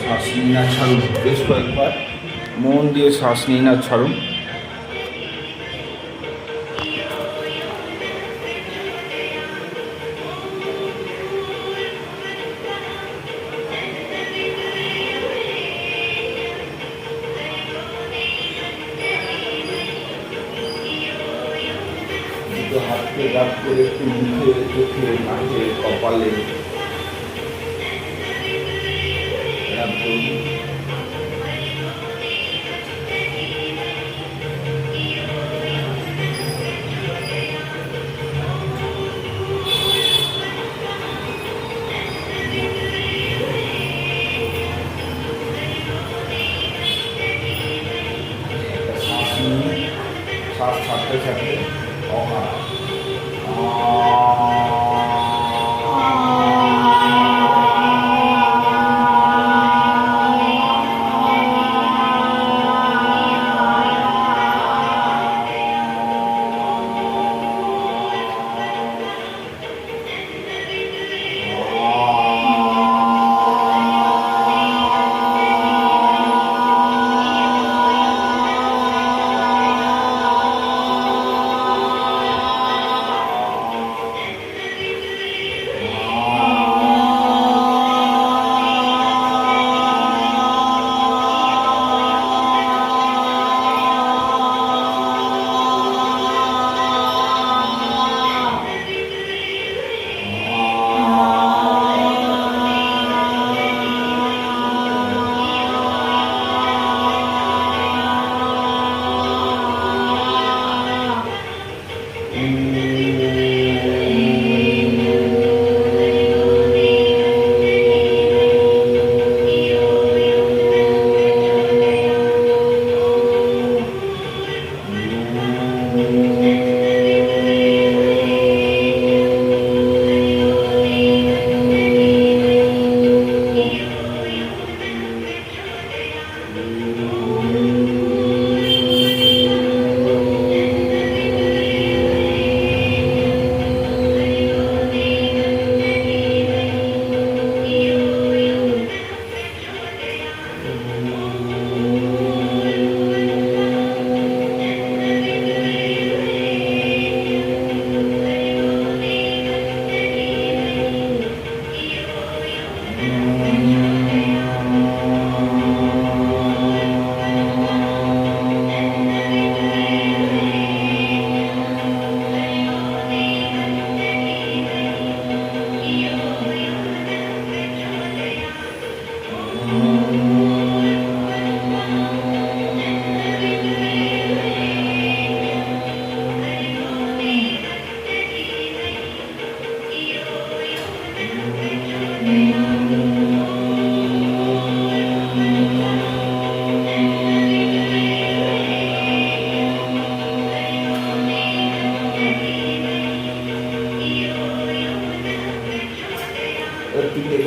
শ্বাস নিন আর ছাড়ুন, বেশ কয়েকবার মন দিয়ে শ্বাস নিন আর ছাড়ুন। হাতকে গাছ করে একটু মুখে, চোখে, নাকে, কপালে শ্বাস ছাড়তে ছাড়তে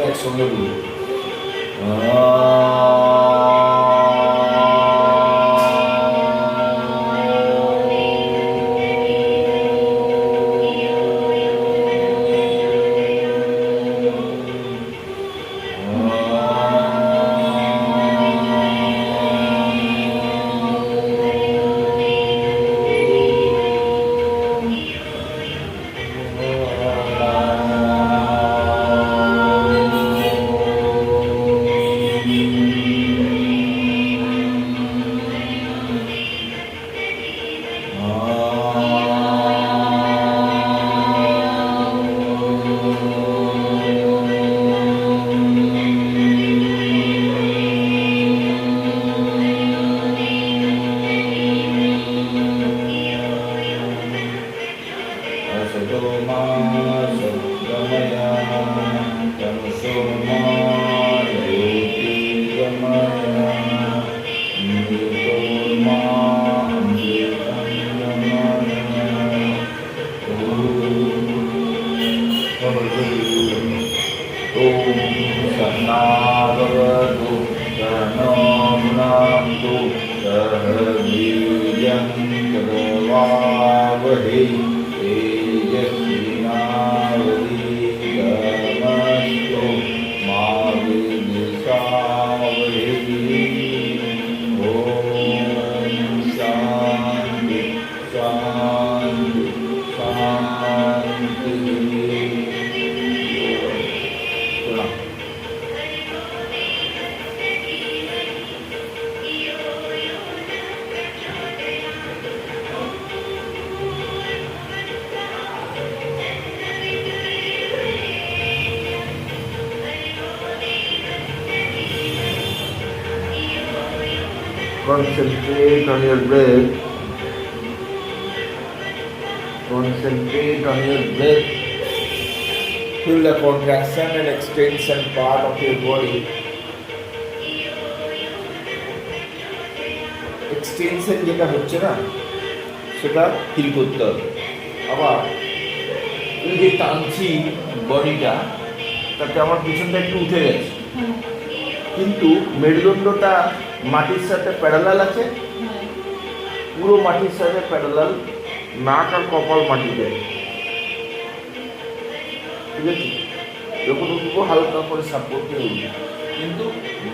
একসঙ্গে বলবো। Concentrate on your breath. Concentrate on your breath. Feel the contraction and extension part of your body. Extension যেটা হচ্ছে না সেটা ফিল করতে হবে। আবার এই যে টানছি বডিটা তাতে আমার পিছনটা একটু উঠে গেছে, কিন্তু মেরুদণ্ডটা মাটির সাথে প্যারালাল আছে, পুরো মাটির সাথে প্যারালাল, নাক আর কপাল মাটিতে, ঠিক আছে? যখন উঠবো হালকা করে সাপোর্ট দিয়ে উঠবো, কিন্তু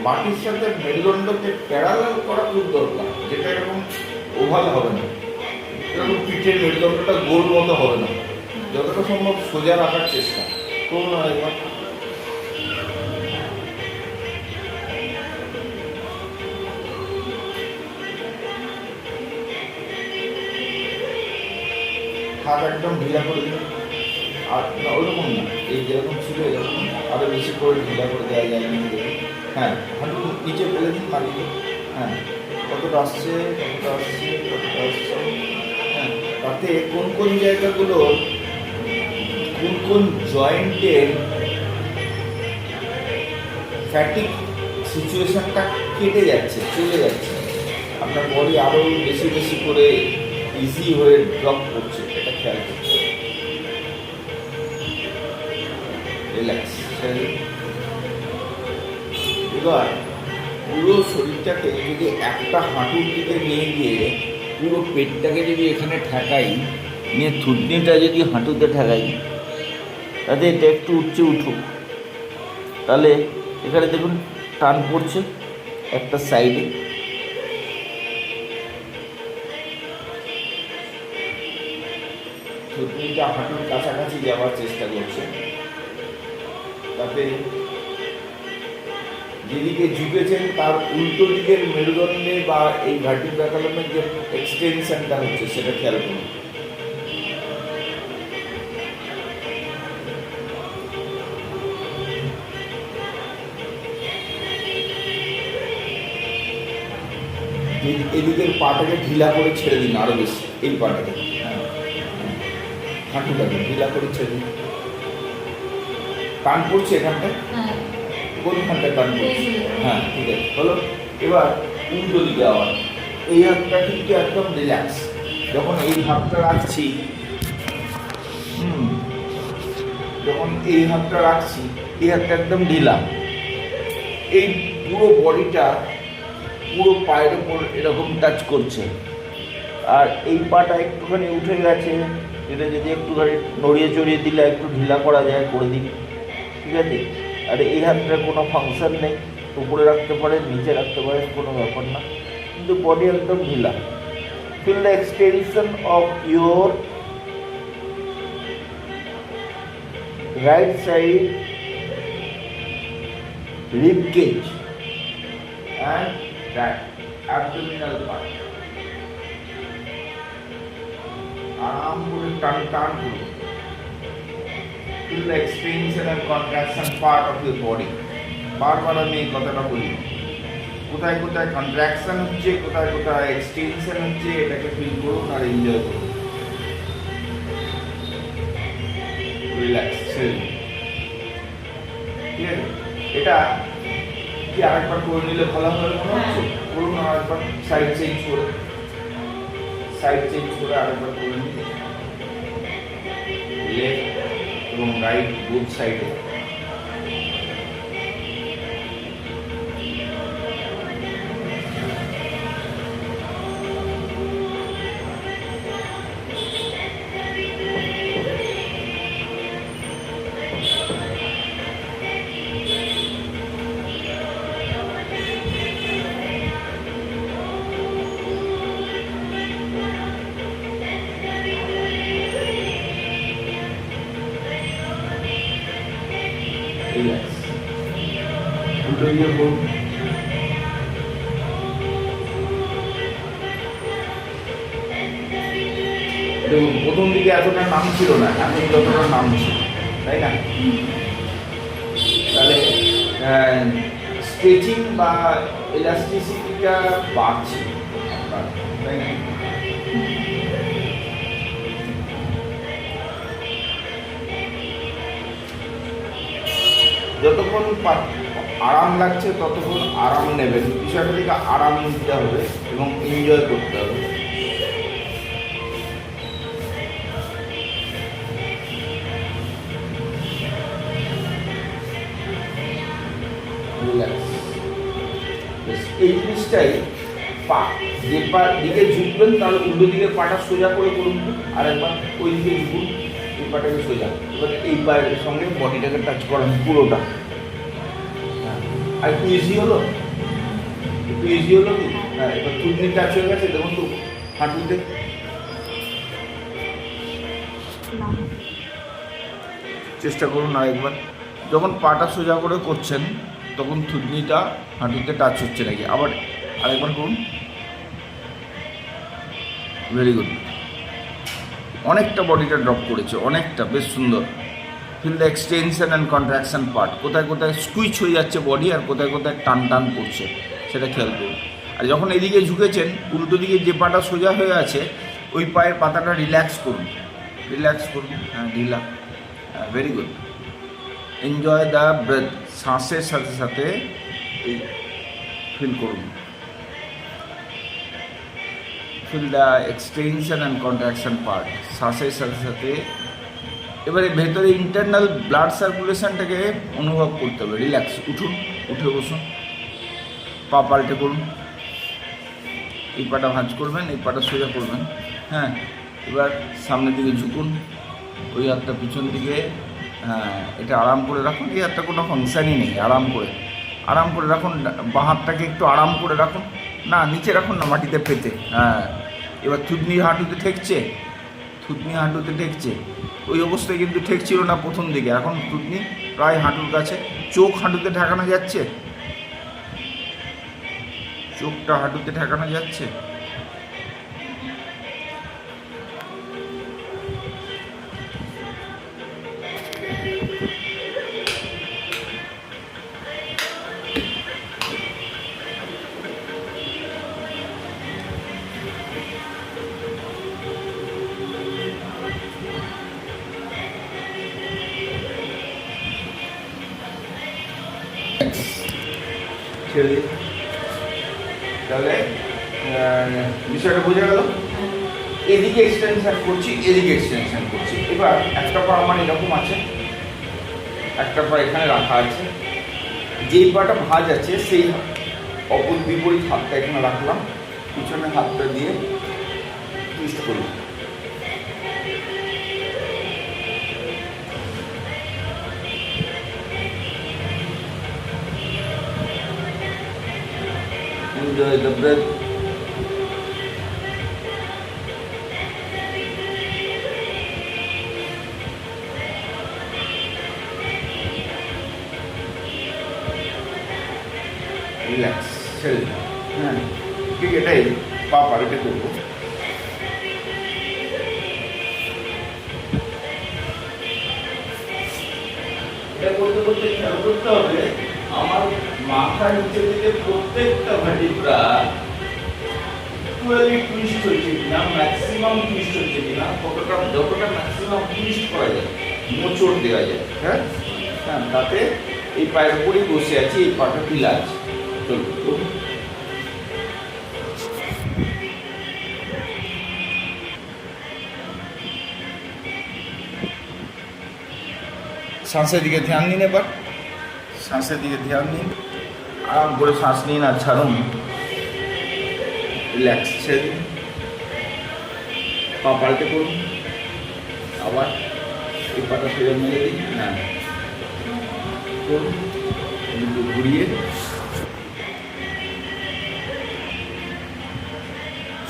মাটির সাথে মেরুদণ্ডকে প্যারালাল করা খুব দরকার, যেটা এরকম ওভাল হবে না, এরকম পিঠের মেরুদণ্ডটা গোল মতো হবে না, যতটা সম্ভব সোজা রাখার চেষ্টা করুন। একবার হাত একদম ঢিলা করে দিন, আর না ওইরকম না, এই যেরকম ছিল এরকম আরও বেশি করে ঢিলা করে দেওয়া যায় না। হ্যাঁ, হাঁটু নিচে ফেলে দিন মাটিতে। হ্যাঁ, কতটা আসছে, কতটা আসছে, কতটা আসছে। হ্যাঁ, তাতে কোন কোন জায়গাগুলো, কোন কোন জয়েন্টের ফ্যাটিক সিচুয়েশনটা কেটে যাচ্ছে, চলে যাচ্ছে, আপনার বডি আরও বেশি বেশি করে ইজি হয়ে ড্রপ করছে, এটা খেয়াল করছে। রিল্যাক্স। এবার পুরো শরীরটাকে যদি একটা হাঁটুর দিকে নিয়ে গিয়ে পুরো পেটটাকে যদি এখানে ঠেকাই, নিয়ে থুতনিটা যদি হাঁটুতে ঠেকাই, তাতে এটা একটু উঠছে, উঠুক, তাহলে এখানে দেখুন টান পড়ছে একটা সাইডে, থুতনিটা হাঁটুর কাছাকাছি যাওয়ার চেষ্টা করছে, তাতে যেদিকে ঝুঁকেছেন তার উল্টো দিকের মেরুদণ্ডে বা এই ভার্টিব্রাল কলামের যে এক্সটেনশনটা হচ্ছে সেটা খেয়াল করুন। এদিকের পাটাকে ঢিলা করে ছেড়ে দিন আরো বেশি, এই পাটাকে, হাঁটুটাকে ঢিলা করে ছেড়ে দিন। টান পড়ছে এখানটায়, কোনখানটায় টান পড়ছে? হ্যাঁ, ঠিক আছে, বলো। এবার উল্টো দিকে আবার এই হাতটা কিন্তু একদম রিল্যাক্স, যখন এই হাতটা রাখছি, যখন এই হাতটা রাখছি, এই হাতটা একদম ঢিলা, এই পুরো বডিটা পুরো পায়ের ওপর এরকম টাচ করছে, আর এই পাটা একটুখানি উঠে গেছে, এটা যদি একটুখানি নড়িয়ে চড়িয়ে দিলে একটু ঢিলা করা যায়, করে দিন, ঠিক আছে? আর এই হাতটার কোনো ফাংশন নেই, উপরে রাখতে পারেন, নিচে রাখতে পারেন, কোনো ব্যাপার না, কিন্তু বডি একদম ঢিলা। Feel the extension of your right side rib cage and that abdominal part. আরাম করে টান টান করুন। Feel the expansion and contraction part of your body. বারবার আমি এই কথাটা বলি, কোথায় কোথায় কন্ট্রাকশন হচ্ছে, কোথায় কোথায় এক্সটেনশন হচ্ছে, এটাকে ফিল করুন আর এনজয় করুন। রিল্যাক্স, ঠিক আছে? এটা কি আরেকবার করে নিলে ভালো হবে মনে হচ্ছে? করুন আরেকবার, সাইড চেঞ্জ করে, সাইড চেঞ্জ করে আরেকবার করে নিন, লেফট এবং রাইট বোথ সাইডে। দেখুন প্রথম দিকে এতটা নাম ছিল না, এখন যতটা নাম ছিল, তাই না? তাহলে স্ট্রেচিং বা ইলাস্টিসিটিটা বাড়ছে আপনার, তাই না? যতক্ষণ আরাম লাগছে ততক্ষণ আরাম নেবেন, বিষয়টা থেকে আরাম নিতে হবে এবং এনজয় করতে হবে। এই জিনিসটাই পা যে পা দিকে ঝুঁকবেন তাহলে উল্টো দিকে পাটা সোজা করে করুন, আর একবার ওই দিকে ঝুঁকুন, এই পাটাকে সোজা, এবার এই পায়ের সঙ্গে বডিটাকে টাচ করান পুরোটা। আর একটু ইজি হলো, একটু ইজি হলো কি? হ্যাঁ, এবার থুতনি টাচ হয়ে গেছে, দেখুন তো হাঁটুতে। চেষ্টা করুন আরেকবার, যখন পাটা সোজা করে করছেন তখন থুতনিটা হাঁটুতে টাচ হচ্ছে নাকি, আবার আরেকবার করুন। ভেরি গুড, অনেকটা বডিটা ড্রপ করেছে, অনেকটা, বেশ সুন্দর। Feel the extension and contraction part, কোথায় কোথায় স্কুইচ হয়ে যাচ্ছে বডি আর কোথায় কোথায় টান টান পড়ছে সেটা খেয়াল করুন। আর যখন এদিকে ঝুঁকেছেন, উল্টো দিকে যে পাটা সোজা হয়ে আছে ওই পায়ের পাতাটা রিল্যাক্স করুন, রিল্যাক্স করুন, হ্যাঁ ঢিলা, হ্যাঁ very good. Enjoy the breath, শ্বাসের সাথে সাথে এই ফিল করুন, feel the extension and contraction part, শ্বাসের সাথে সাথে। এবারে ভেতরে ইন্টারনাল ব্লাড সার্কুলেশনটাকে অনুভব করতে হবে, রিল্যাক্স। উঠুন, উঠে বসুন, পা পাল্টে করুন, এই পাটা ভাঁজ করবেন, এই পাটা সোজা করবেন, হ্যাঁ। এবার সামনের দিকে ঝুঁকুন, ওই হাতটা পিছন দিকে, হ্যাঁ এটা আরাম করে রাখুন, এই হাতটা কোনো ফাংশানই নেই, আরাম করে, আরাম করে রাখুন। বাঁ হাতটাকে একটু আরাম করে রাখুন, না নিচে রাখুন না, মাটিতে পেতে, হ্যাঁ। এবার থুতনি হাঁটুতে ঠেকছে, থুতনি হাঁটুতে ঠেকছে, ওই অবস্থায় কিন্তু ঠেকছিল না প্রথম দিকে, এখন থুতনি প্রায় হাঁটুর কাছে। চোখ হাঁটুতে ঠেকানো যাচ্ছে, চোখটা হাঁটুতে ঠেকানো যাচ্ছে। ছেড়ে তাহলে বিষয়টা বোঝা গেল। এদিকে এক্সটেনশন করছি, এদিকে এক্সটেনশন করছি। এবার একটা পা আমার এরকম আছে, একটা পা এখানে রাখা আছে, যেই পাটা ভাঁজ আছে সেই অপর বিপরীত হাতটা এখানে রাখলাম, পিছনে হাতটা দিয়ে টুইস্ট করলাম। Enjoy the breath. রিল্যাক্স, ছেড়ে দিন, হ্যাঁ ঠিক এটাই। পা পাল্টে করবো, এটা করতে করতে খেয়াল করতে হবে আমার মাথা নিচে দিকে প্রত্যেকটা ভার্টিব্রা ইকুয়ালি টুইস্ট হচ্ছে কিনা, ম্যাক্সিমাম টুইস্ট হচ্ছে কিনা, কতটা যতটা ম্যাক্সিমাম টুইস্ট করা যায়, মোচড় দেওয়া যায়, হ্যাঁ হ্যাঁ, তাতে এই পায়ের উপরেই বসে আছি, এই পাটা ঢিলা আছে। চলুন, শ্বাসের দিকে ধ্যান নিন, এবার শ্বাসের দিকে ধ্যান নিন, আরাম করে শ্বাস নিন আর ছাড়ুন, রিল্যাক্স, ছেড়ে দিন। পা পাল্টে করুন, আবার এই পাটা ফিরে মেরে দিন, হ্যাঁ করুন, ঘুরিয়ে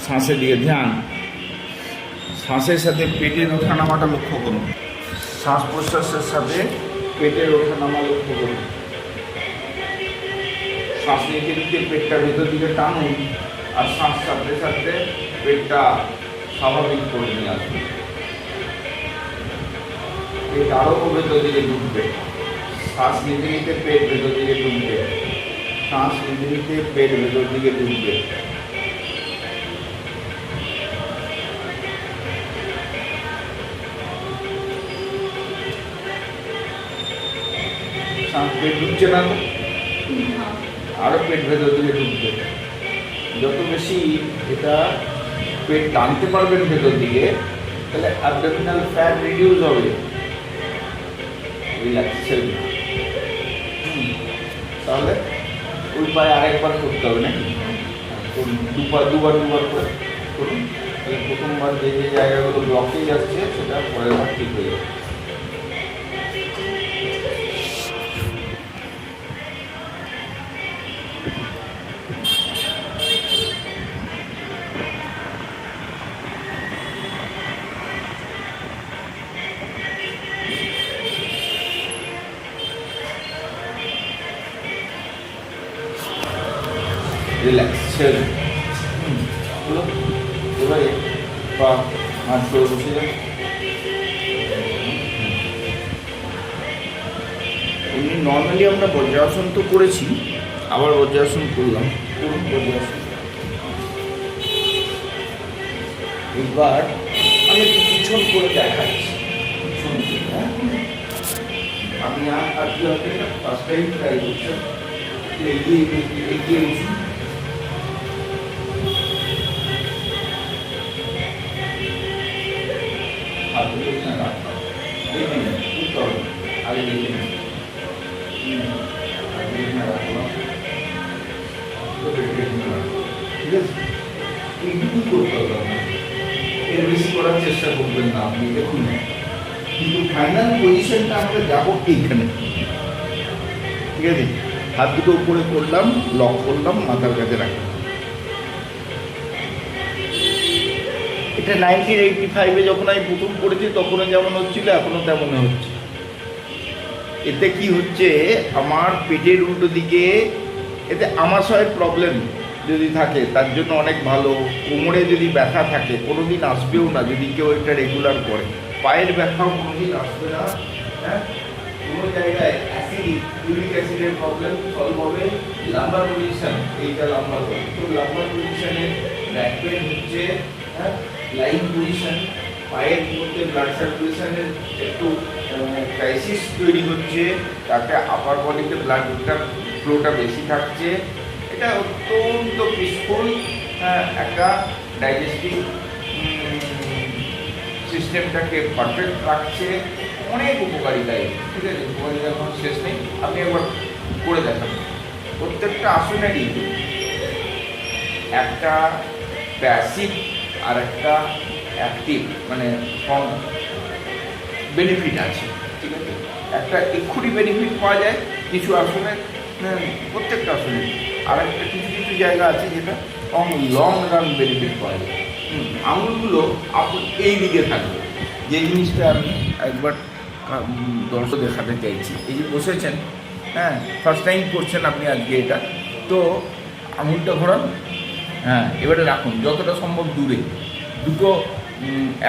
শ্বাসের দিকে ধ্যান, শ্বাসের সাথে পেটের ওঠানামাটা লক্ষ্য করুন, শ্বাস প্রশ্বাসের সাথে পেটের ওঠানামা লক্ষ্য করুন। শ্বাস নিতে নিতে পেটটা ভেতর দিকে টানুন, আর শ্বাস সাথে সাথে পেটটা স্বাভাবিক করে নিয়ে আসুন। পেট আরও ভেতর দিকে ঢুকবে, শ্বাস নিতে নিতে পেট ভেতর দিকে ঢুকবে, শ্বাস নিতে নিতে পেট ভেতর দিকে ঢুকবে। শ্বাস পেট ঢুকছে না তো, আরো পেট ভেতর দিকে ঢুকবে। যত বেশি এটা পেট টানতে পারবেন ভেতর দিকে, তাহলে অ্যাবডোমিনাল ফ্যাট রিডিউস হবে। রিল্যাক্সেশন। তাহলে ওই পায়ে আরেকবার করতে হবে নাকি? দুবার করে করুন। তাহলে প্রথমবার যে যে জায়গাগুলো ব্লকেজ আসছে সেটা পরের বার ঠিক হয়ে যাবে। রিল্যাক্স ছেড়ে হলো। এবারে পা হাত করে বসে যান। এমনি নর্মালি আমরা বজ্রাসন তো করেছি, আবার বজ্রাসন করলাম। করুন বজ্রাসন। এবার আমি একটু পিছন করে দেখাচ্ছি। পিছন থেকে, হ্যাঁ, আমি আজকে ফার্স্ট টাইম ট্রাই করছেন। এগিয়ে উঠুন। আগে দেখে নিন। ঠিক আছে, এইটুকু করতে হবে। এর বেশি করার চেষ্টা করবেন না আপনি। দেখুন, কিন্তু ফাইনাল পজিশনটা আমরা যাবো এইখানে। ঠিক আছে, হাত দুটো উপরে করলাম, লক করলাম, মাথার কাছে রাখলাম। এটা 1985-এ যখন আমি প্রথম করেছি তখনও যেমন হচ্ছিল এখনও তেমনই হচ্ছে। এতে কি হচ্ছে, আমার পেটের উল্টো দিকে, এতে আমাশয়ের প্রবলেম যদি থাকে তার জন্য অনেক ভালো। কোমরে যদি ব্যথা থাকে কোনোদিন আসবেও না যদি কেউ এটা রেগুলার করে। পায়ের ব্যথাও কোনোদিন আসবে না। হ্যাঁ, কোনো জায়গায় ইউরিক অ্যাসিডের প্রবলেম সলভ হবে। লাম্বার পজিশন, এইটা লাম্বার পজিশন। তো লাম্বার পজিশনের ব্যাক পেন হচ্ছে, হ্যাঁ, লাইন পজিশন, পায়ের মধ্যে ব্লাড সার্কুলেশনের একটু ক্রাইসিস তৈরি হচ্ছে, তাতে আপার বডিতে ব্লাডটা ফ্লোটা বেশি থাকছে। এটা অত্যন্ত পিসফুল একটা ডাইজেস্টিভ সিস্টেমটাকে পারফেক্ট রাখছে। অনেক উপকারিতায়, ঠিক আছে, উপকারিতার কোনো শেষ নেই। আপনি একবার করে দেখান। প্রত্যেকটা আসনেরই একটা প্যাসিভ আর একটা অ্যাক্টিভ মানে বেনিফিট আছে। ঠিক আছে, একটা এক্ষুনি বেনিফিট পাওয়া যায় কিছু আসনে, প্রত্যেকটা আসনে। আর একটা কিছু কিছু জায়গা আছে যেটা লং রান বেনিফিট পাওয়া যায়। আঙুলগুলো আপনি এই দিকে থাকবে। যে জিনিসটা আমি একবার দর্শক দেখাতে চাইছি, এই যে বসেছেন, হ্যাঁ, ফার্স্ট টাইম করছেন আপনি আজকে এটা, তো আঙুলটা ঘোরান। হ্যাঁ, এবারে রাখুন যতটা সম্ভব দূরে। দুটো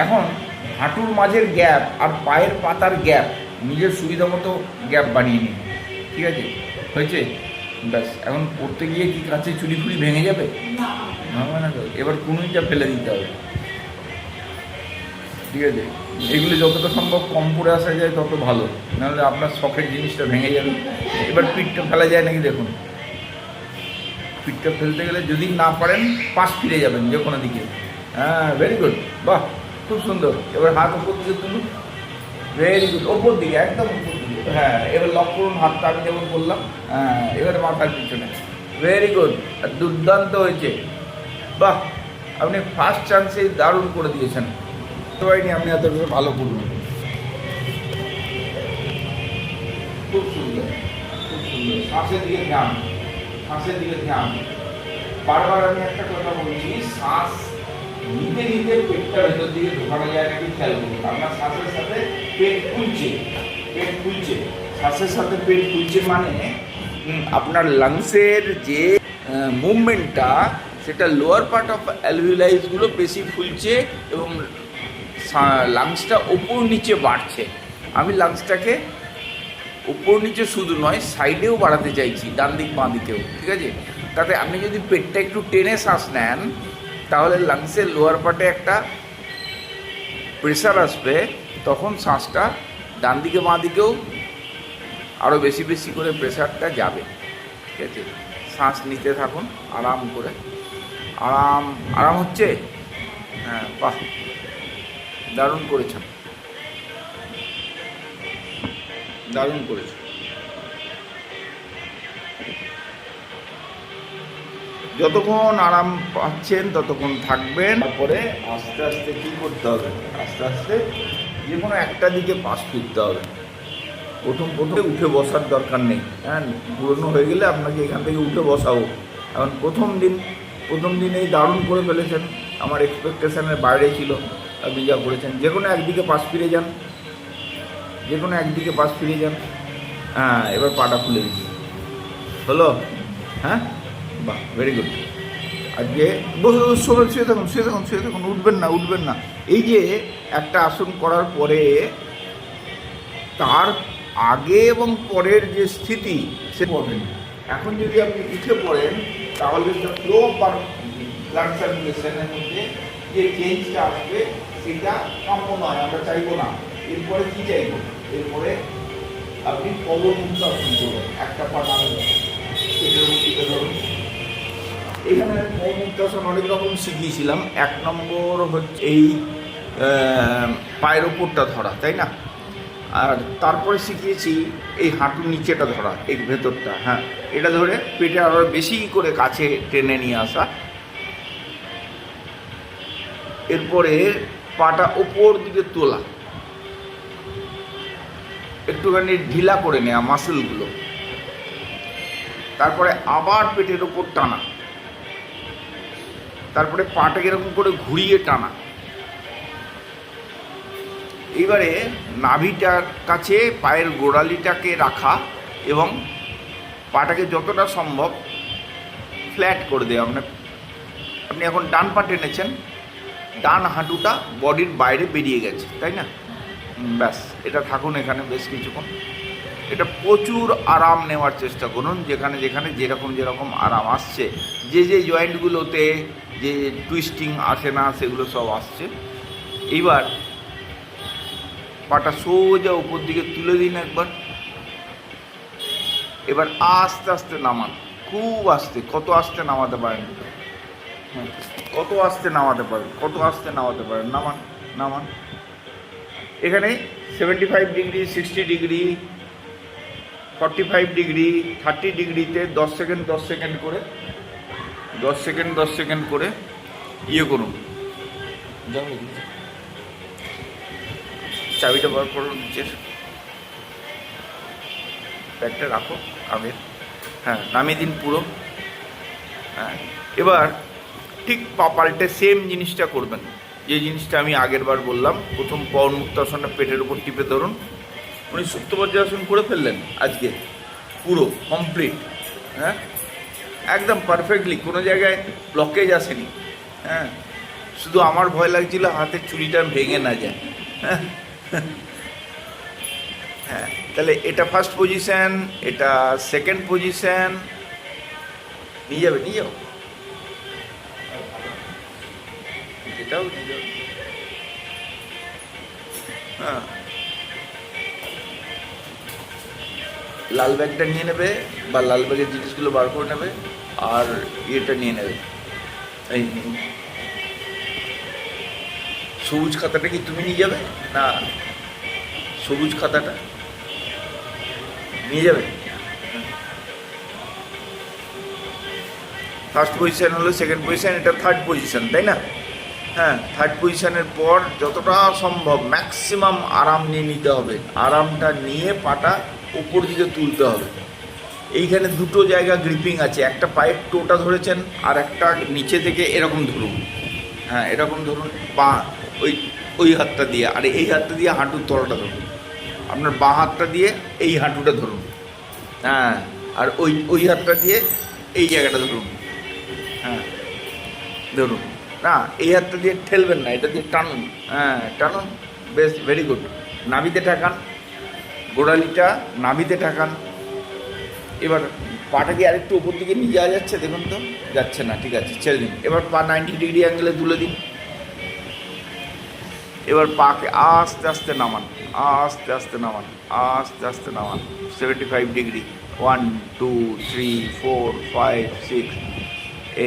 এখন হাঁটুর মাঝের গ্যাপ আর পায়ের পাতার গ্যাপ নিজের সুবিধা মতো গ্যাপ বানিয়ে নিন। ঠিক আছে, হয়েছে? ব্যাস, এখন পড়তে গিয়ে কি কাছে চুরি ফুরি ভেঙে যাবে? ভাঙবে না তো। এবার কুনুইটা ফেলে দিতে হবে। ঠিক আছে, এগুলো যতটা সম্ভব কম করে আসা যায় তত ভালো, নাহলে আপনার শখের জিনিসটা ভেঙে যাবে। এবার পিঠটা ফেলা যায় নাকি দেখুন। পিঠটা ফেলতে গেলে যদি না পারেন পাশ ফিরে যাবেন যে কোনো দিকে। হ্যাঁ, ভেরি গুড, বাহ, খুব সুন্দর। এবার হাত ওপর দিকে তুলুন। ভেরি গুড, ওপর দিকে, একদম ওপর দিকে। হ্যাঁ, এবার লক করুন হাতটা, আমি যেমন বললাম। হ্যাঁ, এবার মাথার পিছনে। ভেরি গুড, দুর্দান্ত হয়েছে, বাহ। আপনি ফার্স্ট চান্সেই দারুণ করে দিয়েছেন। তো হয়নি, আপনি এত ভালো করুন। খুব সুন্দর, খুব সুন্দর। শ্বাসের দিকে ধ্যান, শ্বাসের দিকে ধ্যান। বারবার আমি একটা কথা বলছি, শ্বাস নিতে নিতে পেটটা ভেতর দিকে ঢোকানো যায় নাকি খেয়াল করুন। আপনার শ্বাসের সাথে পেট খুলছে, পেট খুলছে, শ্বাসের সাথে পেট খুলছে মানে আপনার লাংসের যে মুভমেন্টটা সেটা লোয়ার পার্ট অফ অ্যালভিওলাইসগুলো বেশি ফুলছে এবং লাংসটা ওপর নিচে বাড়ছে। আমি লাংসটাকে উপর নিচে শুধু নয়, সাইডেও বাড়াতে চাইছি, ডান দিক বাঁ দিকেও, ঠিক আছে? তাতে আপনি যদি পেটটা একটু টেনে শ্বাস নেন, তাহলে লাংসের লোয়ার পার্টে একটা প্রেশার আসবে, তখন শ্বাসটা ডান দিকে বাঁ দিকেও আরও বেশি বেশি করে প্রেশারটা যাবে, ঠিক আছে? শ্বাস নিতে থাকুন আরাম করে। আরাম আরাম হচ্ছে? হ্যাঁ, বাহ, দারুণ করেছেন, দারুণ করেছেন। যতক্ষণ আরাম পাচ্ছেন ততক্ষণ থাকবেন, তারপরে আস্তে আস্তে কী করতে হবে, আস্তে আস্তে যে কোনো একটা দিকে পাশ ফিরতে হবে। প্রথমে উঠে বসার দরকার নেই, হ্যাঁ, পুরনো হয়ে গেলে আপনাকে এখান থেকে উঠে বসাবো। এখন প্রথম দিন এই দারুণ করে ফেলেছেন, আমার এক্সপেকটেশনের বাইরে ছিল আপনি যা করেছেন। যে কোনো একদিকে পাশ ফিরে যান, যে কোনো একদিকে পাশ ফিরে যান। হ্যাঁ, এবার পাটা খুলে দিচ্ছি, হলো? হ্যাঁ, বাহ, ভেরি গুড। আজকে শুয়ে থাকুন, উঠবেন না। এই যে একটা আসন করার পরে তার আগে এবং পরের যে স্থিতি সে পড়বেন। এখন যদি আপনি উঠে পড়েন, তাহলে ফ্লো বা ব্লাড সার্কুলেশনের মধ্যে যে চেঞ্জটা আসবে সেটা কাম্য নয়, আমরা চাইবো না। এরপরে কি চাইবো? এরপরে আপনি পবনমুক্ত আসন করবেন, একটা পা নামে পেটের মুক্তিতে ধরুন। এখানে পবনমুক্তাসন অনেক রকম শিখিয়েছিলাম। 1 নম্বর হচ্ছে এই পায়ের ওপরটা ধরা, তাই না? আর তারপরে শিখিয়েছি এই হাঁটুর নিচেটা ধরা, এই ভেতরটা, হ্যাঁ, এটা ধরে পেটে আরও বেশি করে কাছে টেনে নিয়ে আসা। এরপরে পাটা ওপর দিকে তোলা, একটুখানি ঢিলা করে নেওয়া মাসেলগুলো। তারপরে আবার পেটের ওপর টানা, তারপরে পাটাকে এরকম করে ঘুরিয়ে টানা। এবারে নাভিটার কাছে পায়ের গোড়ালিটাকে রাখা এবং পাটাকে যতটা সম্ভব ফ্ল্যাট করে দেওয়া। আপনি এখন ডান পা টেনেছেন, ডান হাঁটুটা বডির বাইরে বেরিয়ে গেছে, তাই না? ব্যাস, এটা থাকুন এখানে বেশ কিছুক্ষণ। এটা প্রচুর আরাম নেওয়ার চেষ্টা করুন, যেখানে যেখানে যেরকম আরাম আসছে, যে জয়েন্টগুলোতে যে টুইস্টিং আসে না সেগুলো সব আসছে। এইবার পাটা সোজা উপর দিকে তুলে দিন একবার। এবার আস্তে আস্তে নামান, খুব আস্তে। কত আস্তে নামাতে পারেন, কত আস্তে নামাতে পারেন, নামান। এখানে 75 ডিগ্রি, 60 ডিগ্রি, 45 ডিগ্রি, 30 ডিগ্রিতে 10 সেকেন্ড করে 10 সেকেন্ড করে ইয়ে করুন। চাবিটা বার করো, নিচের ব্যাগটা রাখো আগের, হ্যাঁ, নামিয়ে দিন পুরো। হ্যাঁ, এবার ঠিক পা পাল্টে সেম জিনিসটা করবেন, যে জিনিসটা আমি আগের বার বললাম। প্রথম পবনমুক্তাসনটা পেটের উপর টিপে ধরুন। উনি সুপ্ত বজ্রাসন করে ফেললেন আজকে পুরো কমপ্লিট, হ্যাঁ, একদম পারফেক্টলি, কোনো জায়গায় ব্লকেজ আসেনি। হ্যাঁ, শুধু আমার ভয় লাগছিল হাতের চুড়িটা ভেঙে না যায়। হ্যাঁ, তাহলে এটা ফার্স্ট পজিশন, এটা সেকেন্ড পজিশন। নিয়ে যাও, এটাও নিয়ে যাও। হ্যাঁ, লাল ব্যাগটা নিয়ে নেবে, বা লাল ব্যাগের জিনিসগুলো বার করে নেবে, আর ইয়েটা নিয়ে নেবে, এই সবুজ খাতাটা কি তুমি নিয়ে যাবে? না, সবুজ খাতাটা নিয়ে যাবে। ফার্স্ট পজিশন হলো, সেকেন্ড পজিশন, এটা থার্ড পজিশন, তাই না? হ্যাঁ, থার্ড পজিশনের পর যতটা সম্ভব ম্যাক্সিমাম আরাম নিয়ে নিতে হবে। আরামটা নিয়ে পাটা উপর দিকে তুলতে হবে। এইখানে দুটো জায়গা গ্রিপিং আছে, একটা পায়ের টোটা ধরেছেন, আর একটা নিচে থেকে এরকম ধরুন। হ্যাঁ, এরকম ধরুন, বা ওই হাতটা দিয়ে, আর এই হাতটা দিয়ে হাঁটুর তলাটা ধরুন। আপনার বাঁ হাতটা দিয়ে এই হাঁটুটা ধরুন। হ্যাঁ, আর ওই হাতটা দিয়ে এই জায়গাটা ধরুন। হ্যাঁ, ধরুন না, এই হাতটা দিয়ে ঠেলবেন না, এটা দিয়ে টানুন। হ্যাঁ, টানুন, বেশ, ভেরি গুড। নাভিতে ঠেকান, গোড়ালিটা নাভিতে ঠাকান। এবার পাটা কি আরেকটু উপর দিকে নিয়ে যাওয়া যাচ্ছে? দেখুন তো, যাচ্ছে না, ঠিক আছে, ছেড়ে দিন। এবার পা 90 ডিগ্রি অ্যাঙ্গেলে তুলে দিন। এবার পাকে আস্তে আস্তে নামান, আস্তে আস্তে নামান, আস্তে আস্তে নামান 75 degree. 1 2 3 4 5 6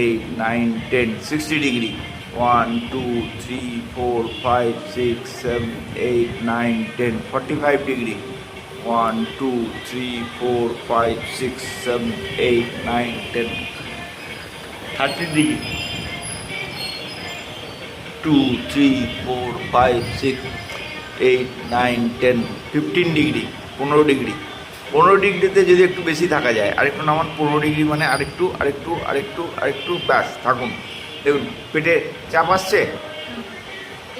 8 9 10 60 degree. 1 2 3 4 5 6 7 8 9 10 45 degree. 1 2 3 4 5 6 7 8 9 10 30 degree. 2 3 4 5 6 8 9 10 15 degree. 15 degree. 15 ডিগ্রিতে যদি একটু বেশি থাকা যায়, আরেকটু নামান। 15 ডিগ্রি মানে আরেকটু আরেকটু আরেকটু আরেকটু, ব্যাস, থাকুন। দেখুন পেটে চাপ আসছে।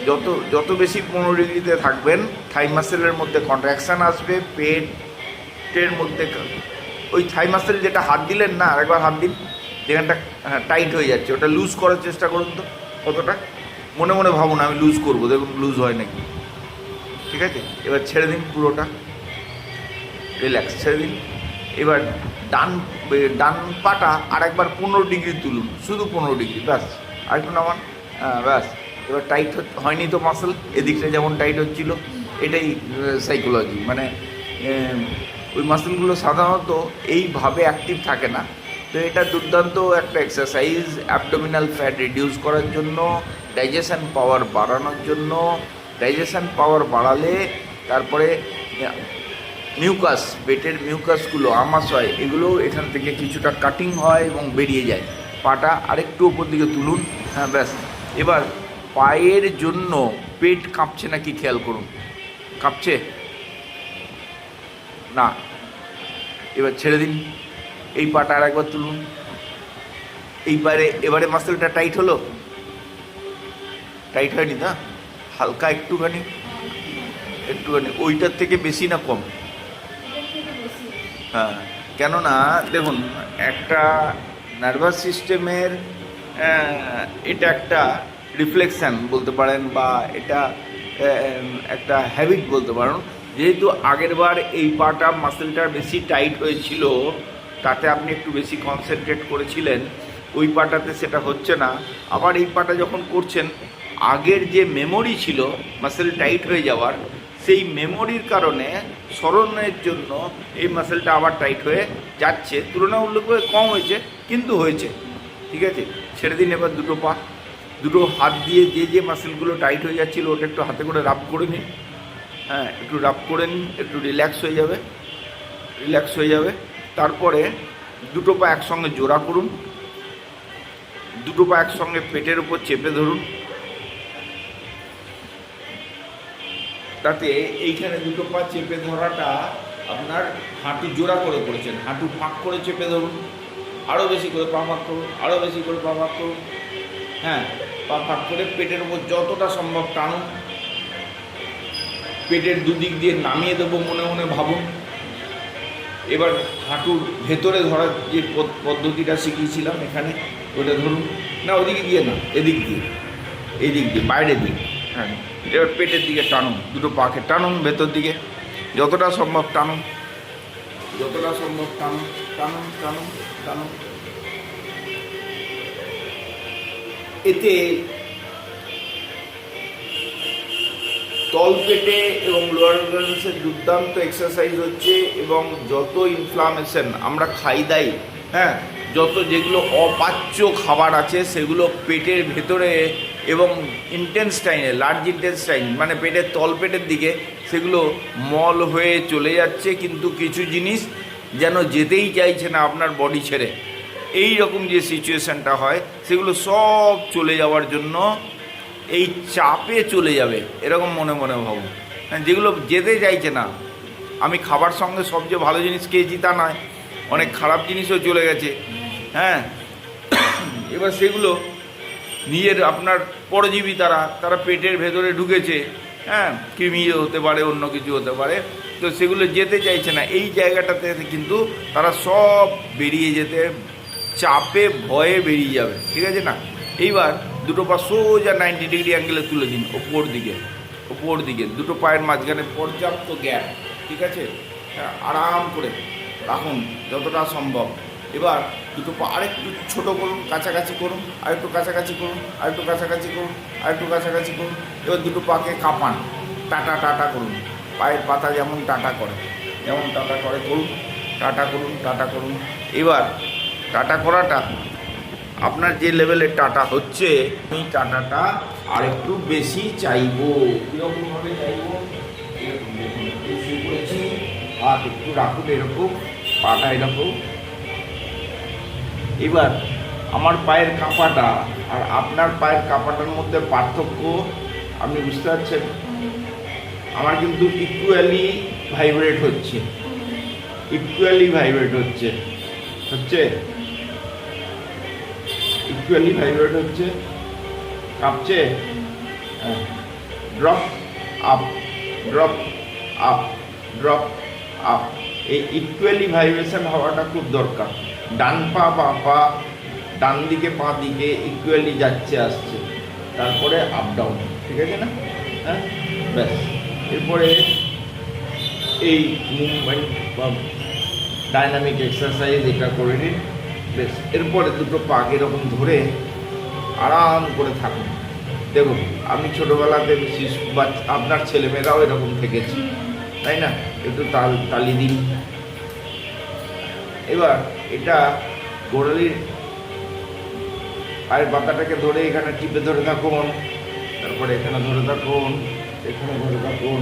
যত যত বেশি 15 ডিগ্রিতে থাকবেন, থাই মাসেলের মধ্যে কন্ট্রাকশান আসবে, পেটের মধ্যে ওই থাই মাসেল যেটা হাত দিলেন না, আরেকবার হাত দিন, যেখানটা টাইট হয়ে যাচ্ছে ওটা লুজ করার চেষ্টা করুন তো। কতটা মনে মনে ভাবুন আমি লুজ করবো, দেখুন লুজ হয় নাকি। ঠিক আছে, এবার ছেড়ে দিন পুরোটা, রিল্যাক্স, ছেড়ে দিন। এবার ডান পাটা আরেকবার 15 ডিগ্রি তুলুন, শুধু 15 ডিগ্রি, ব্যাস। আরেকটু নামান, ব্যাস। এবার টাইট হয়নি তো মাসেল, এদিকটা যেমন টাইট হচ্ছিল। এটাই সাইকোলজি, মানে ওই মাসেলগুলো সাধারণত এইভাবে অ্যাক্টিভ থাকে না। তো এটা দুর্দান্ত একটা এক্সারসাইজ অ্যাবডোমিনাল ফ্যাট রিডিউস করার জন্য, ডাইজেশন পাওয়ার বাড়ানোর জন্য। ডাইজেশন পাওয়ার বাড়ালে তারপরে মিউকাস, পেটের মিউকাসগুলো, আমাশয়, এগুলো এখান থেকে কিছুটা কাটিং হয় এবং বেরিয়ে যায়। পাটা আরেকটু উপর দিকে তুলুন, হ্যাঁ, ব্যাস। এবার পায়ের জন্য পেট কাঁপছে নাকি খেয়াল করুন। কাঁপছে না? এবার ছেড়ে দিন। এই পাটা আর একবার তুলুন। এবারে মাসেলটা টাইট হলো? টাইট হয়নি না? হালকা একটুখানি, ওইটার থেকে বেশি না কম? হ্যাঁ, কেননা দেখুন, একটা নার্ভাস সিস্টেমের এটা একটা রিফ্লেকশান বলতে পারেন, বা এটা একটা হ্যাবিট বলতে পারেন। যেহেতু আগের বার এই পাটা মাসেলটা বেশি টাইট হয়েছিল, তাতে আপনি একটু বেশি কনসেন্ট্রেট করেছিলেন, ওই পাটাতে সেটা হচ্ছে না। আবার এই পাটা যখন করছেন, আগের যে মেমোরি ছিল মাসেল টাইট হয়ে যাওয়ার, সেই মেমোরির কারণে স্মরণের জন্য এই মাসেলটা আবার টাইট হয়ে যাচ্ছে। তুলনামূলকভাবে কম হয়েছে, কিন্তু হয়েছে। ঠিক আছে, ছেড়ে দিন। এবার দুটো হাত দিয়ে যে মাসেলগুলো টাইট হয়ে যাচ্ছিলো, ওটা একটু হাতে করে রাব করে নিন। হ্যাঁ, একটু রাব করে নিন, একটু রিল্যাক্স হয়ে যাবে। তারপরে দুটো পা একসঙ্গে জোড়া করুন, দুটো পা একসঙ্গে পেটের উপর চেপে ধরুন। তাতে এইখানে দুটো পা চেপে ধরাটা আপনার হাঁটু জোড়া করে করেছেন, হাঁটু ফাঁক করে চেপে ধরুন। আরও বেশি করে পা ফাঁক করুন, আরও বেশি করে পা ফাঁক করুন। হ্যাঁ, পা ফাঁক করে পেটের উপর যতটা সম্ভব টানুন। পেটের দুদিক দিয়ে নামিয়ে দেবো মনে মনে ভাবুন। এবার হাঁটুর ভেতরে ধরার যে পদ্ধতিটা শিখিয়েছিলাম এখানে, ওটা ধরুন। না, ওদিকে দিয়ে না, এদিক দিয়ে, বাইরের দিকে। হ্যাঁ, এবার পেটের দিকে টানুন, দুটো পাকে টানুন ভেতর দিকে, যতটা সম্ভব টানুন। এতে তলপেটে এবং লোয়ার অর্গানসের দুর্দান্ত এক্সারসাইজ হচ্ছে। এবং যত ইনফ্লামেশন আমরা খাই দাই, হ্যাঁ, যেগুলো অপাচ্য খাবার আছে, সেগুলো পেটের ভেতরে এবং ইন্টেস্টাইনে, লার্জ ইন্টেস্টাইন মানে পেটের তলপেটের দিকে, সেগুলো মল হয়ে চলে যাচ্ছে। কিন্তু কিছু জিনিস যেন যেতেই চাইছে না আপনার বডি ছেড়ে। এই রকম যে সিচুয়েশানটা হয়, সেগুলো সব চলে যাওয়ার জন্য এই চাপে চলে যাবে, এরকম মনে মনে ভাবুন। যেগুলো যেতে চাইছে না। আমি খাবার সঙ্গে সবচেয়ে ভালো জিনিস খেয়েছি তা নয়, অনেক খারাপ জিনিসও চলে গেছে। হ্যাঁ, এবার সেগুলো নিজের আপনার পরজীবী, তারা পেটের ভেতরে ঢুকেছে। হ্যাঁ, কৃমি হতে পারে, অন্য কিছু হতে পারে। তো সেগুলো যেতে চাইছে না। এই জায়গাটাতে কিন্তু তারা সব বেরিয়ে যেতে, চাপে ভয়ে বেরিয়ে যাবে। ঠিক আছে না? এইবার দুটো পা সোজা 90 ডিগ্রি অ্যাঙ্গেলে তুলে দিন, ওপর দিকে। দুটো পায়ের মাঝখানে পর্যাপ্ত গ্যাপ, ঠিক আছে? হ্যাঁ, আরাম করে রাখুন যতটা সম্ভব। এবার দুটো পা আরেকটু ছোটো করুন, কাছাকাছি করুন, আরেকটু কাছাকাছি করুন, আরেকটু কাছাকাছি করুন, আরেকটু কাছাকাছি করুন। এবার দুটো পাকে কাঁপান, টাটা টাটা করুন, পায়ের পাতা যেমন টাটা করে, যেমন টাটা করে করুন, টাটা করুন, টাটা করুন। এবার টাটা করাটা আপনার যে লেভেলের টাটা হচ্ছে, এই টাটাটা আর একটু বেশি চাইবো। কীরকমভাবে চাইবো? এরকম দেখুন, একটু শুয়ে পড়েছি, হাত একটু রাখুন এরকম, পাটা এরকম। এবার আমার পায়ের কাঁপাটা আর আপনার পায়ের কাঁপাটার মধ্যে পার্থক্য আপনি বুঝতে পারছেন? আমার কিন্তু ইকুয়ালি ভাইব্রেট হচ্ছে, ইকুয়ালি ভাইব্রেট হচ্ছে, ইকুয়ালি ভাইব্রেট হচ্ছে, কাঁপছে। Drop up, drop up, drop up, এই ইকুয়ালি ভাইব্রেশন হওয়াটা খুব দরকার। ডান পা বাঁ পা, ডান দিকে পা দিকে ইকুয়ালি যাচ্ছে আসছে, তারপরে আপ ডাউন, ঠিক আছে না? হ্যাঁ, ব্যাস। এরপরে এই মুভমেন্ট বা ডাইনামিক এক্সারসাইজ এটা করে নিন, বেশ। এরপরে দুটো পাক এরকম ধরে আরাম করে থাকুন। দেখুন, আমি ছোটোবেলাতে শিশু বা আপনার ছেলেমেয়েরাও এরকম থেকেছি, তাই না? একটু তালি দিন। এবার এটা গোড়ালির পায়ের পাতাটাকে ধরে এখানে টিপে ধরে থাকুন, তারপরে এখানে ধরে থাকুন, এখানে ধরে থাকুন,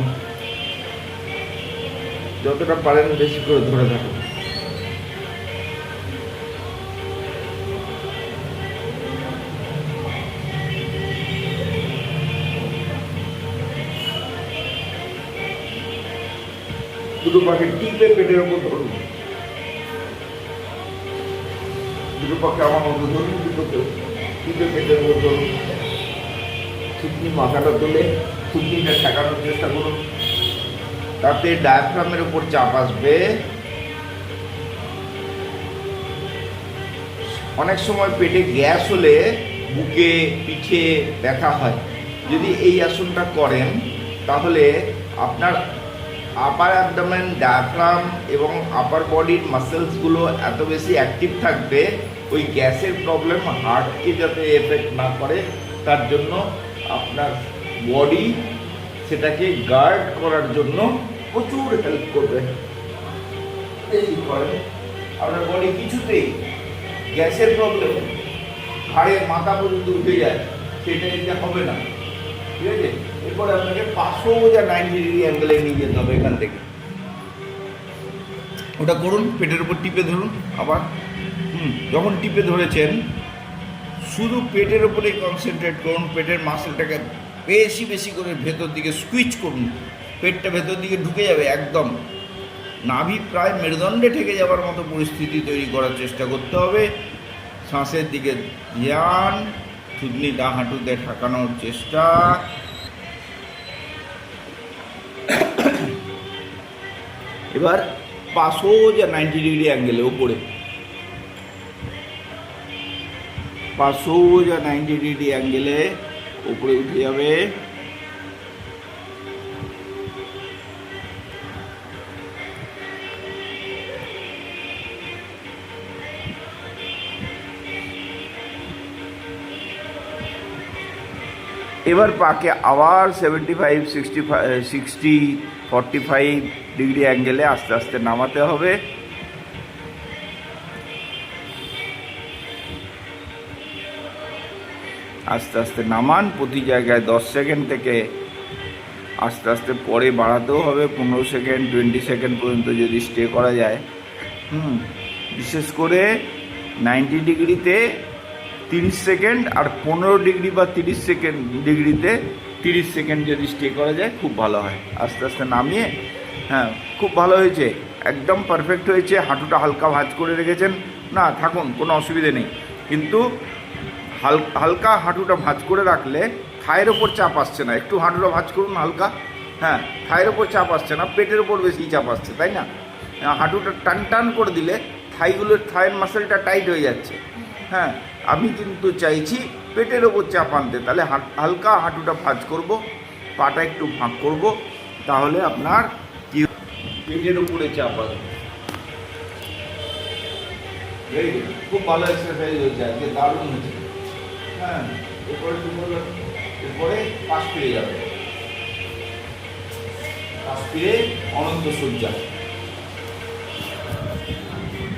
যতটা পারেন বেশি করে ধরে থাকুন। দুটো পাকে টিপে পেটের ওপর ধরুন, দুটো পাকে আমার মতো ধরুন, দুটো টিপে পেটের ওপর ধরুন। থুতনি মাথাটা তুলে থুতনিটা ঠেকানোর চেষ্টা করুন, তাতে ডায়াফ্রামের উপর চাপ আসবে। অনেক সময় পেটে গ্যাস হলে বুকে পিঠে ব্যথা হয়। যদি এই আসনটা করেন তাহলে আপনার আপার অ্যাবডোমেন, ডায়াফ্রাম এবং আপার বডির মাসেলসগুলো এত বেশি অ্যাক্টিভ থাকবে, ওই গ্যাসের প্রবলেম হার্টকে যাতে এফেক্ট না করে তার জন্য আপনার বডি সেটাকে গার্ড করার জন্য প্রচুর হেল্প করবে। এই করেন আপনার বডি কিছুতেই গ্যাসের প্রবলেম ঘাড়ের মাথা পর্যন্ত উঠে যায়, সেটা এতে হবে না, ঠিক আছে? এরপরে আপনাকে 590 অ্যাঙ্গেলে নিয়ে যেতে হবে এখান থেকে। ওটা করুন, পেটের উপর টিপে ধরুন আবার। যখন টিপে ধরেছেন শুধু পেটের উপরেই কনসেন্ট্রেট করুন, পেটের মাসেলটাকে বেশি বেশি করে ভেতর দিকে স্কুইচ করুন, পেটটা ভেতর দিকে ঢুকে যাবে একদম, নাভি প্রায় মেরুদণ্ডে ঠেকে যাওয়ার মতো পরিস্থিতি তৈরি করার চেষ্টা করতে হবে। শ্বাসের দিকে ধ্যান, থুতনি ডা হাঁটুতে ঠেকানোর চেষ্টা। এবার 590 অ্যাঙ্গেলে উপরে, 590 অ্যাঙ্গেলে উপরে উঠে যাবে। এবার পাকে আবার 75, 65, 60, 45 অ্যাঙ্গেলে আস্তে আস্তে নামাতে হবে। আস্তে আস্তে নামান, প্রতি জায়গায় 10 সেকেন্ড থেকে আস্তে আস্তে পরে বাড়াতেও হবে, 15 সেকেন্ড, 20 সেকেন্ড পর্যন্ত যদি স্টে করা যায়। বিশেষ করে 90 ডিগ্রিতে 30 সেকেন্ড আর 15 ডিগ্রি বা 30 ডিগ্রিতে 30 সেকেন্ড যদি স্টে করা যায় খুব ভালো হয়। আস্তে আস্তে নামিয়ে, হ্যাঁ খুব ভালো হয়েছে, একদম পারফেক্ট হয়েছে। হাঁটুটা হালকা ভাঁজ করে রেখেছেন না, থাকুন, কোনো অসুবিধে নেই, কিন্তু হালকা হাঁটুটা ভাঁজ করে রাখলে থায়ের ওপর চাপ আসছে না। একটু হাঁটুটা ভাঁজ করুন হালকা, হ্যাঁ, থায়ের ওপর চাপ আসছে না, পেটের ওপর বেশি চাপ আসছে, তাই না? হাঁটুটা টান টান করে দিলে থায়ের মাসেলটা টাইট হয়ে যাচ্ছে। হ্যাঁ, আমি কিন্তু চাইছি পেটের ওপর চাপ আনতে, তাহলে হালকা হাঁটুটা ভাঁজ করব, পাটা একটু ফাঁক করব, তাহলে আপনার কি পেটের উপরে চাপাবেন। খুব ভালো এক্সারসাইজ হচ্ছে, আজকে দারুণ হচ্ছে। হ্যাঁ, এরপরে পাশ ফিরে যাবে, পাশ ফিরে অনন্ত শয্যা,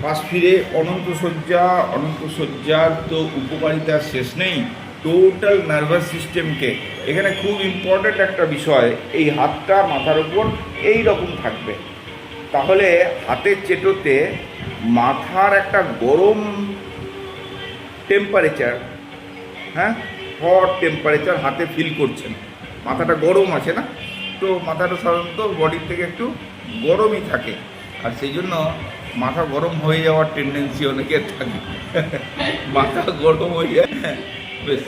পাশ ফিরে অনন্ত শয্যা। অনন্ত শয্যার তো উপকারিতার শেষ নেই। টোটাল নার্ভাস সিস্টেমকে, এখানে খুব ইম্পর্ট্যান্ট একটা বিষয়, এই হাতটা মাথার উপর এই রকম থাকবে, তাহলে হাতের চেটোতে মাথার একটা গরম টেম্পারেচার, হ্যাঁ হট টেম্পারেচার হাতে ফিল করছেন। মাথাটা গরম আছে না, তো মাথাটা সাধারণত বডির থেকে একটু গরমই থাকে, আর সেই জন্য মাথা গরম হয়ে যাওয়ার টেন্ডেন্সি অনেকের থাকে। মাথা গরম হয়ে যায়। বেশ,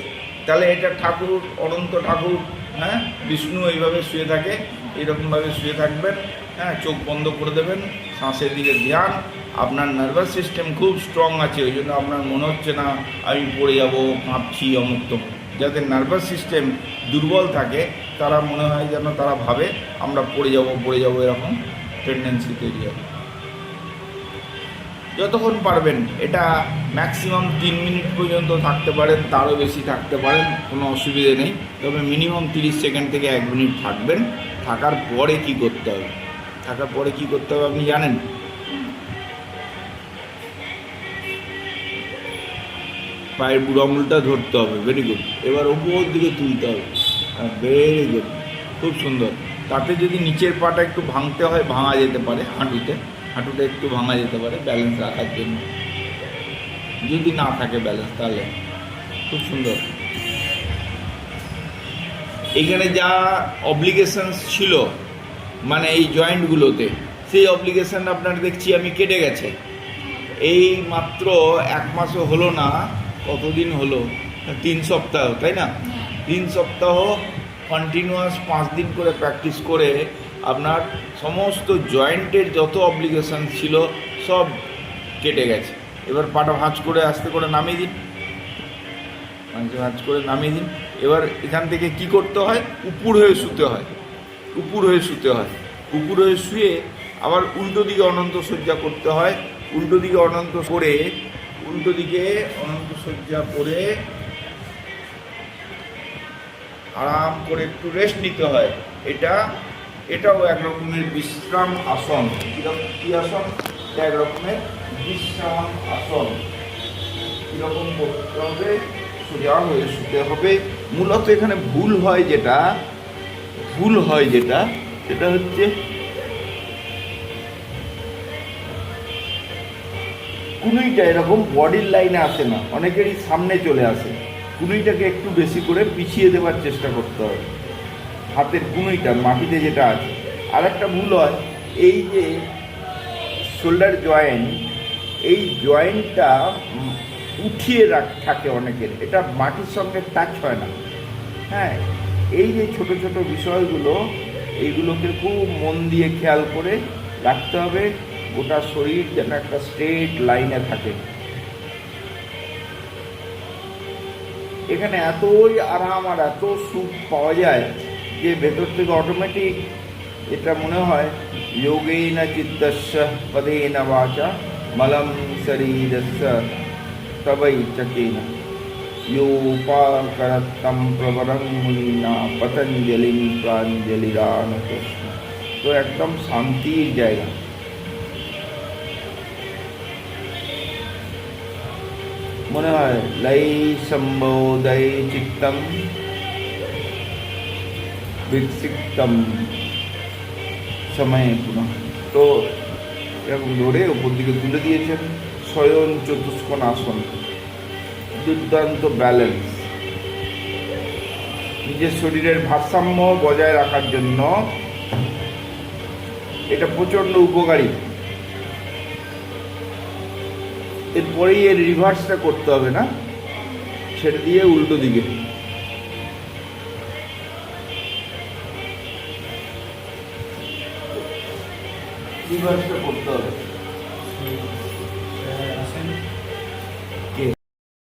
তাহলে এটা ঠাকুর, অনন্ত ঠাকুর, হ্যাঁ বিষ্ণু এইভাবে শুয়ে থাকে, এইরকমভাবে শুয়ে থাকবেন। হ্যাঁ, চোখ বন্ধ করে দেবেন, শ্বাসের দিকে ধ্যান। আপনার নার্ভাস সিস্টেম খুব স্ট্রং আছে, ওই জন্য আপনার মনে হচ্ছে না আমি পড়ে যাব, কাঁপছি, অমুক্ত। যাদের নার্ভাস সিস্টেম দুর্বল থাকে তারা মনে হয় যেন তারা ভাবে আমরা পড়ে যাব, এরকম টেন্ডেন্সি তৈরি হয়। যতক্ষণ পারবেন, এটা ম্যাক্সিমাম 3 মিনিট পর্যন্ত থাকতে পারেন, তারও বেশি থাকতে পারেন, কোনো অসুবিধে নেই। তবে মিনিমাম 30 সেকেন্ড থেকে 1 মিনিট থাকবেন। থাকার পরে কি করতে হবে, থাকার পরে কি করতে হবে আপনি জানেন? পায়ের বুড়ো আঙুলটা ধরতে হবে, ভেরি গুড। এবার উপর দিকে তুলতে হবে, ভেরি গুড, খুব সুন্দর। তাতে যদি নিচের পাটা একটু ভাঙতে হয়, ভাঙা যেতে পারে, হাঁটুটা একটু ভাঙা যেতে পারে ব্যালেন্স রাখার জন্য। যদি না থাকে ব্যালেন্স, তাহলে খুব সুন্দর। এখানে যা অব্লিগেশনস ছিল, মানে এই জয়েন্টগুলোতে, সেই অব্লিগেশন আপনার দেখছি আমি কেটে গেছে। এই মাত্র 1 মাসও হলো না, কতদিন হলো, 3 সপ্তাহ, তাই না? 3 সপ্তাহ কন্টিনিউয়াস 5 দিন করে প্র্যাকটিস করে আপনার সমস্ত জয়েন্টের যত অব্লিগেশন ছিল সব কেটে গেছে। এবার পাটা ভাঁজ করে আস্তে করে নামিয়ে দিন, ভাঁজ করে নামিয়ে দিন। এবার এখান থেকে কি করতে হয়, উপর হয়ে শুতে হয়, উপর হয়ে শুয়ে আবার উল্টো দিকে অনন্ত শয্যা করতে হয়। উল্টো দিকে অনন্ত শয্যা করে আরাম করে একটু রেস্ট নিতে হয়। এটাও এক রকমের বিশ্রাম আসন। কি আসন? এটা এক রকমের বিশ্রাম আসন। কীরকম করতে হবে? সোজা হয়ে শুতে হবে। মূলত এখানে ভুল হয় যেটা সেটা হচ্ছে কুনুইটা এরকম বডির লাইনে আসে না, অনেকেরই সামনে চলে আসে। কুনুইটাকে একটু বেশি করে পিছিয়ে দেওয়ার চেষ্টা করতে হবে, হাতের কুনুইটা মাটিতে যেটা আছে। আর একটা ভুল হয়, এই যে শোল্ডার জয়েন্ট, এই জয়েন্টটা উঠিয়ে থাকে অনেকের, এটা মাটির সঙ্গে টাচ হয় না। হ্যাঁ, এই যে ছোট ছোট বিষয়গুলো, এইগুলোকে খুব মন দিয়ে খেয়াল করে রাখতে হবে। গোটা শরীর যেন একটা স্ট্রেট লাইনে থাকে। এখানে এতই আরাম আর এত সুখ পাওয়া যায় যে ভেতর থেকে অটোমেটিক এটা মনে হয় যোগেন চিত্তস্য পদেন বাচা মলম শরীরস্য তবৈ চকেন योपाकरत्तम प्रवरं मुनिना पतंजलिं प्राञ्जलिरानतोष्ण। तो एकदम शांतिर जाएगा। মনে হয় লাই সম্বোধয় চিত্তম বিক্ষিপ্তম সময়ে পুনঃ। তো এরকম ধরে উপর দিকে তুলে দিয়েছেন। শয়ন চতুষ্কোণ আসন, দুর্দান্ত ব্যালেন্স। নিজের শরীরের ভারসাম্য বজায় রাখার জন্য এটা প্রচণ্ড উপকারী। এরপরেই এর রিভার্সটা করতে হবে না, ছেড়ে দিয়ে উল্টো দিকে। রিভার্সটা করতে হবে।